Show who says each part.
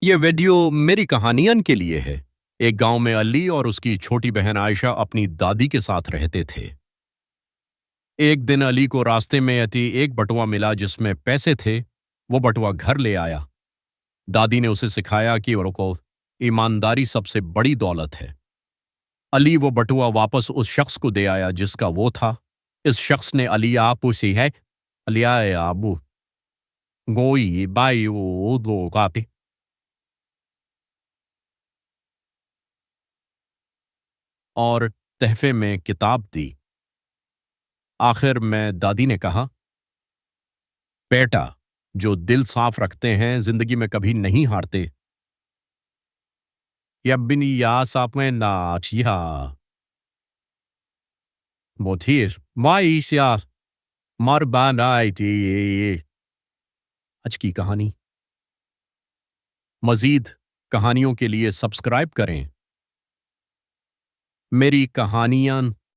Speaker 1: ये वीडियो मेरी कहानियन के लिए है। एक गांव में अली और उसकी छोटी बहन आयशा अपनी दादी के साथ रहते थे। एक दिन अली को रास्ते में यति एक बटुआ मिला जिसमें पैसे थे। वो बटुआ घर ले आया। दादी ने उसे सिखाया कि को ईमानदारी सबसे बड़ी दौलत है। अली वो बटुआ वापस उस शख्स को दे आया जिसका वो था। इस शख्स ने अली आपू सी है अलिया आबू गोई बाई वो दो कापी और तहफे में किताब दी। आखिर में दादी ने कहा, बेटा, जो दिल साफ रखते हैं जिंदगी में कभी नहीं हारते। यब्बिनी या साफ में नाचिया मोथीस माइसिया मरबानाई आज की कहानी। मजीद कहानियों के लिए सब्सक्राइब करें। मेरी कहानियां